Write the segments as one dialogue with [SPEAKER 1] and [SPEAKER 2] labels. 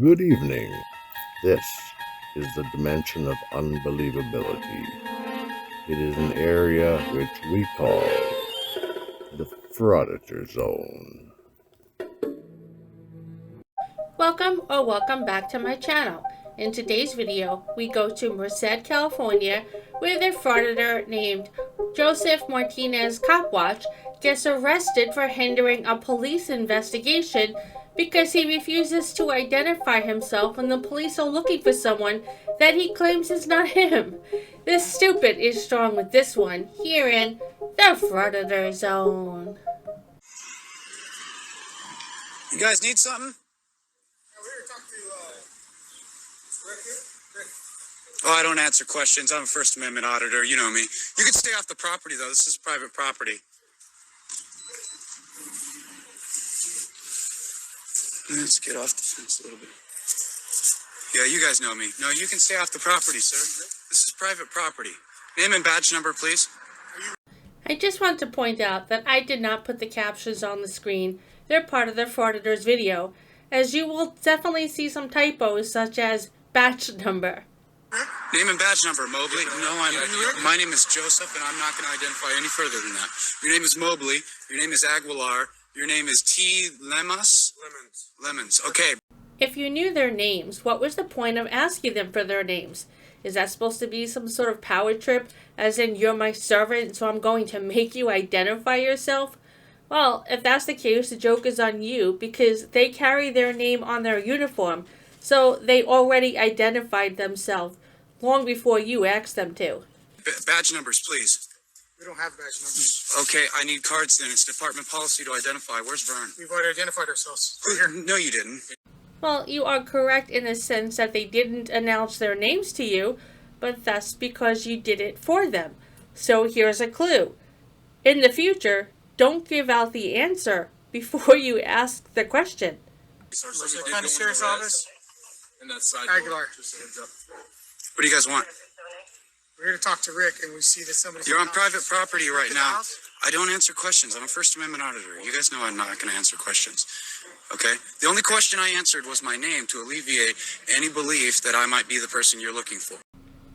[SPEAKER 1] Good evening. This is the dimension of unbelievability. It is an area which we call the Frauditor Zone.
[SPEAKER 2] Welcome back to my channel. In today's video, we go to Merced, California, where the frauditor named Joseph Martinez Copwatch gets arrested for hindering a police investigation because he refuses to identify himself when the police are looking for someone that he claims is not him. This stupid is strong with this one here in the Frauditor Zone.
[SPEAKER 3] You guys need something? Oh, I don't answer questions. I'm a First Amendment auditor. You know me. You can stay off the property, though. This is private property. Let's get off the fence a little bit. Yeah, you guys know me. No, you can stay off the property, sir. This is private property. Name and badge number, please.
[SPEAKER 2] I just want to point out that I did not put the captions on the screen. They're part of the Frauditor's video, as you will definitely see some typos such as badge number.
[SPEAKER 3] Name and badge number, Mobley. No, my name is Joseph, and I'm not going to identify any further than that. Your name is Mobley. Your name is Aguilar. Your name is T. Lemons. Okay.
[SPEAKER 2] If you knew their names, what was the point of asking them for their names? Is that supposed to be some sort of power trip, as in you're my servant, so I'm going to make you identify yourself? Well, if that's the case, the joke is on you, because they carry their name on their uniform, so they already identified themselves long before you asked them to.
[SPEAKER 3] Badge numbers, please.
[SPEAKER 4] We don't have badge numbers.
[SPEAKER 3] Okay, I need cards then. It's department policy to identify. Where's Vern?
[SPEAKER 4] We've already identified ourselves. We're here.
[SPEAKER 3] No, you didn't.
[SPEAKER 2] Well, you are correct in the sense that they didn't announce their names to you, but that's because you did it for them. So here's a clue. In the future, don't give out the answer before you ask the question.
[SPEAKER 4] Was it kind of serious office?
[SPEAKER 3] In that side.
[SPEAKER 4] Aguilar.
[SPEAKER 3] What do you guys want?
[SPEAKER 4] We're here to talk to Rick, and we see that somebody's...
[SPEAKER 3] You're on private property right now. I don't answer questions. I'm a First Amendment auditor. You guys know I'm not going to answer questions. Okay? The only question I answered was my name to alleviate any belief that I might be the person you're looking for.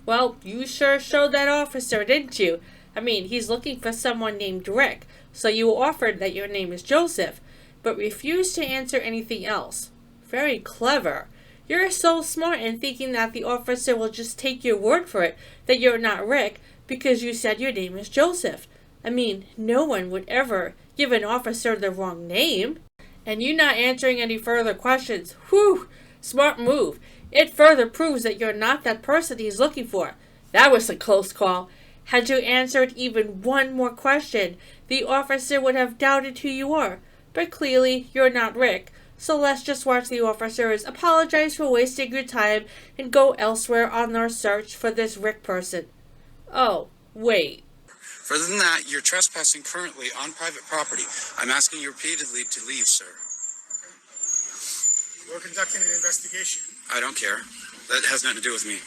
[SPEAKER 2] Well, you sure showed that officer, didn't you? I mean, he's looking for someone named Rick, so you offered that your name is Joseph, but refused to answer anything else. Very clever. You're so smart in thinking that the officer will just take your word for it that you're not Rick because you said your name is Joseph. I mean, no one would ever give an officer the wrong name. And you not answering any further questions, whew, smart move. It further proves that you're not that person he's looking for. That was a close call. Had you answered even one more question, the officer would have doubted who you are. But clearly, you're not Rick. So let's just watch the officers apologize for wasting your time and go elsewhere on their search for this Rick person. Oh, wait.
[SPEAKER 3] Further than that, you're trespassing currently on private property. I'm asking you repeatedly to leave, sir.
[SPEAKER 4] We're conducting an investigation.
[SPEAKER 3] I don't care. That has nothing to do with me.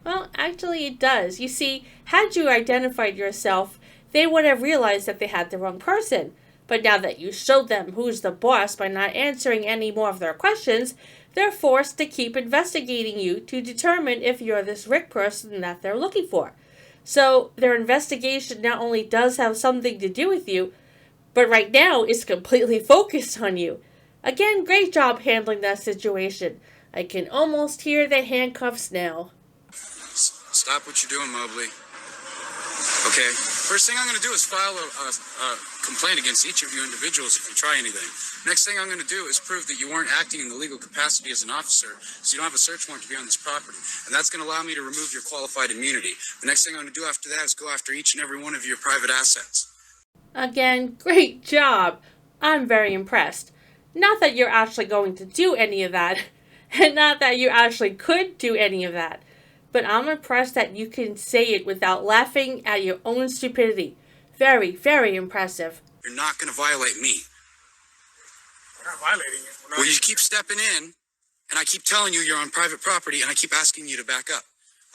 [SPEAKER 2] Well, actually it does. You see, had you identified yourself, they would have realized that they had the wrong person. But now that you showed them who's the boss by not answering any more of their questions, they're forced to keep investigating you to determine if you're this Rick person that they're looking for. So their investigation not only does have something to do with you, but right now is completely focused on you. Again, great job handling that situation. I can almost hear the handcuffs now.
[SPEAKER 3] Stop what you're doing, Mobley. Okay, first thing I'm going to do is file a complaint against each of you individuals if you try anything. Next thing I'm going to do is prove that you weren't acting in the legal capacity as an officer, so you don't have a search warrant to be on this property. And that's going to allow me to remove your qualified immunity. The next thing I'm going to do after that is go after each and every one of your private assets.
[SPEAKER 2] Again, great job. I'm very impressed. Not that you're actually going to do any of that, and not that you actually could do any of that. But I'm impressed that you can say it without laughing at your own stupidity. Very, very impressive.
[SPEAKER 3] You're not going to violate me.
[SPEAKER 4] We're not violating it.
[SPEAKER 3] Well, you keep stepping in, and I keep telling you you're on private property, and I keep asking you to back up,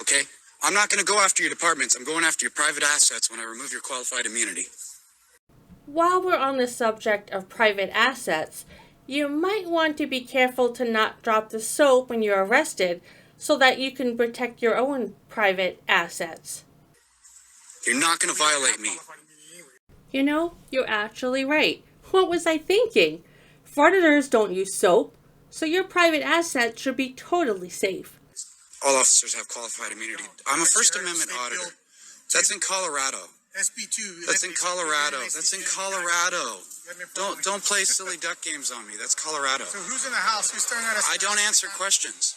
[SPEAKER 3] okay? I'm not going to go after your departments. I'm going after your private assets when I remove your qualified immunity.
[SPEAKER 2] While we're on the subject of private assets, You might want to be careful to not drop the soap when you're arrested so that you can protect your own private assets.
[SPEAKER 3] You're not going to violate me.
[SPEAKER 2] You know, you're actually right. What was I thinking? Frauditors don't use soap, so your private assets should be totally safe.
[SPEAKER 3] All officers have qualified immunity. I'm a First Amendment auditor. That's in Colorado.
[SPEAKER 4] SB2.
[SPEAKER 3] That's in Colorado. That's in Colorado. Don't play silly duck games on me. That's Colorado.
[SPEAKER 4] So who's in the house? Who's staring at us?
[SPEAKER 3] I don't answer questions.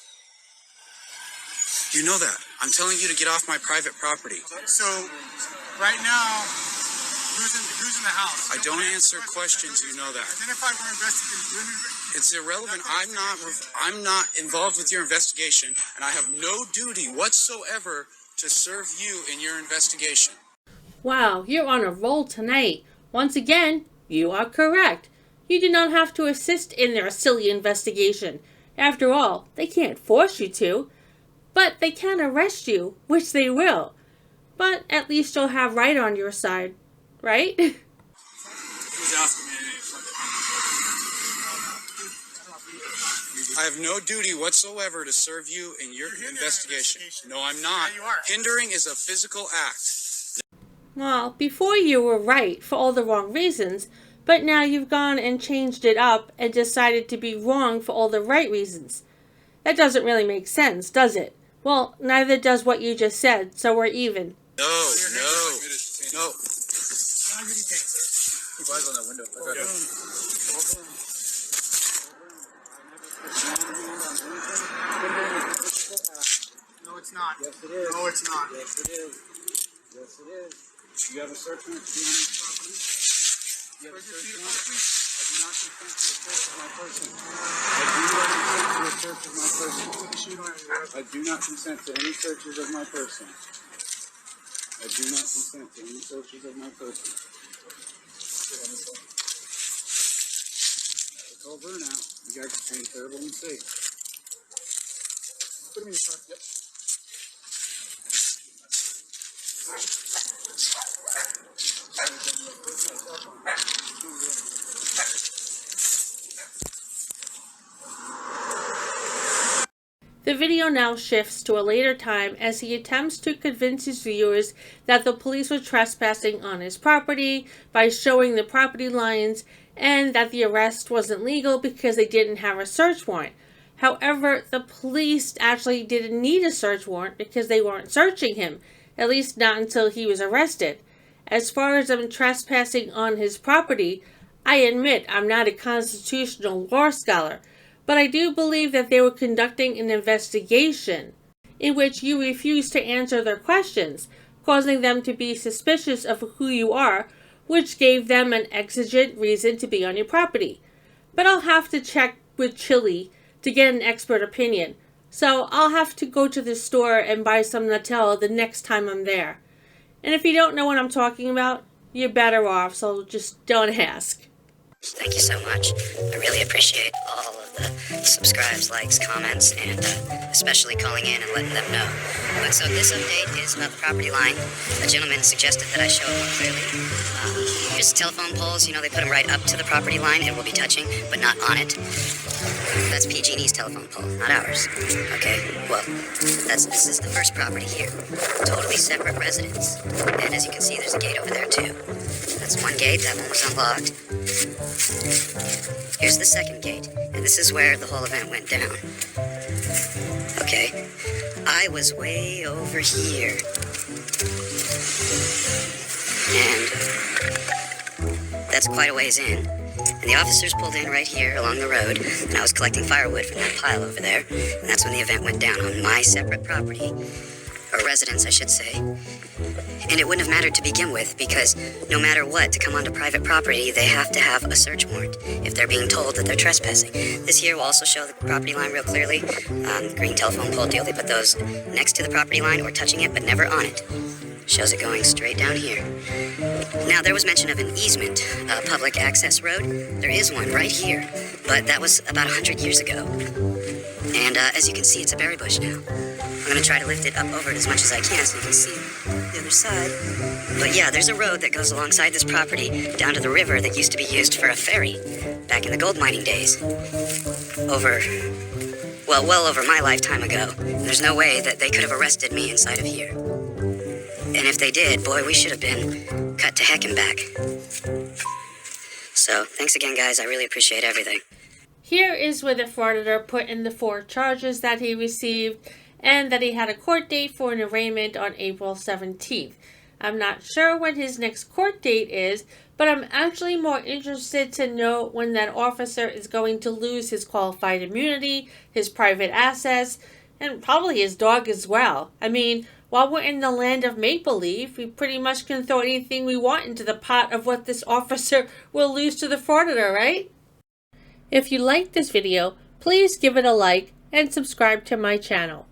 [SPEAKER 3] You know that. I'm telling you to get off my private property.
[SPEAKER 4] So right now, who's in the house?
[SPEAKER 3] I don't answer questions. You know that.
[SPEAKER 4] Identify we're investigating.
[SPEAKER 3] It's irrelevant. I'm not involved with your investigation, and I have no duty whatsoever to serve you in your investigation.
[SPEAKER 2] Wow, you're on a roll tonight. Once again, you are correct. You do not have to assist in their silly investigation. After all, they can't force you to. But they can arrest you, which they will. But at least you'll have right on your side, right?
[SPEAKER 4] Who's asking me?
[SPEAKER 3] I have no duty whatsoever to serve you in your investigation. No, I'm not.
[SPEAKER 4] Yeah, you are.
[SPEAKER 3] Hindering is a physical act.
[SPEAKER 2] Well, before you were right for all the wrong reasons, but now you've gone and changed it up and decided to be wrong for all the right reasons. That doesn't really make sense, does it? Well, neither does what you just said, so we're even.
[SPEAKER 3] No.
[SPEAKER 4] Keep eyes on that window. No, it's not.
[SPEAKER 3] Yes, it is.
[SPEAKER 4] No, it's not.
[SPEAKER 3] Yes, it is. Yes, it is. You have a search warrant to be on this property? You have a search warrant? I do not consent to a search of my person. I do not consent to any searches of my person. I do not consent to any searches of my person. It's all burnout. You guys are being terrible and safe.
[SPEAKER 4] Put him in the front. Yep.
[SPEAKER 2] The video now shifts to a later time as he attempts to convince his viewers that the police were trespassing on his property by showing the property lines and that the arrest wasn't legal because they didn't have a search warrant. However, the police actually didn't need a search warrant because they weren't searching him, at least not until he was arrested. As far as them trespassing on his property, I admit I'm not a constitutional law scholar, but I do believe that they were conducting an investigation in which you refused to answer their questions, causing them to be suspicious of who you are, which gave them an exigent reason to be on your property. But I'll have to check with Chili to get an expert opinion, so I'll have to go to the store and buy some Nutella the next time I'm there. And if you don't know what I'm talking about, you're better off, so just don't ask.
[SPEAKER 5] Thank you so much. I really appreciate all of the subscribes, likes, comments, and especially calling in and letting them know. But so this update is about the property line. A gentleman suggested that I show it more clearly. Here's the telephone poles. You know, they put them right up to the property line and we'll be touching, but not on it. That's PG&E's telephone pole, not ours. Okay, well, this is the first property here. Totally separate residence. And as you can see, there's a gate over there too. That's one gate, that one was unlocked. Here's the second gate, and this is where the whole event went down. Okay, I was way over here. And that's quite a ways in. And the officers pulled in right here along the road, and I was collecting firewood from that pile over there, and that's when the event went down on my separate property, or residence, I should say. And it wouldn't have mattered to begin with, because no matter what, to come onto private property, they have to have a search warrant if they're being told that they're trespassing. This here will also show the property line real clearly. Green telephone pole deal, they put those next to the property line or touching it, but never on it. Shows it going straight down here. Now, there was mention of an easement, a public access road. There is one right here, but that was about 100 years ago. And as you can see, it's a berry bush now. I'm going to try to lift it up over it as much as I can so you can see the other side. But yeah, there's a road that goes alongside this property down to the river that used to be used for a ferry. back in the gold mining days. Well over my lifetime ago. There's no way that they could have arrested me inside of here. And if they did, boy, we should have been cut to heck and back. So, thanks again, guys. I really appreciate everything.
[SPEAKER 2] Here is where the frauditor put in the 4 charges that he received and that he had a court date for an arraignment on April 17th. I'm not sure when his next court date is, but I'm actually more interested to know when that officer is going to lose his qualified immunity, his private assets, and probably his dog as well. I mean, while we're in the land of make-believe, we pretty much can throw anything we want into the pot of what this officer will lose to the frauditor, right? If you liked this video, please give it a like and subscribe to my channel.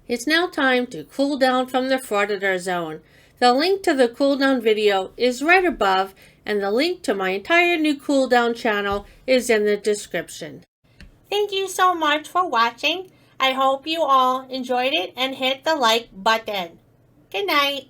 [SPEAKER 2] It's now time to cool down from the frauditor zone. The link to the cooldown video is right above, and the link to my entire new cooldown channel is in the description. Thank you so much for watching. I hope you all enjoyed it and hit the like button. Good night.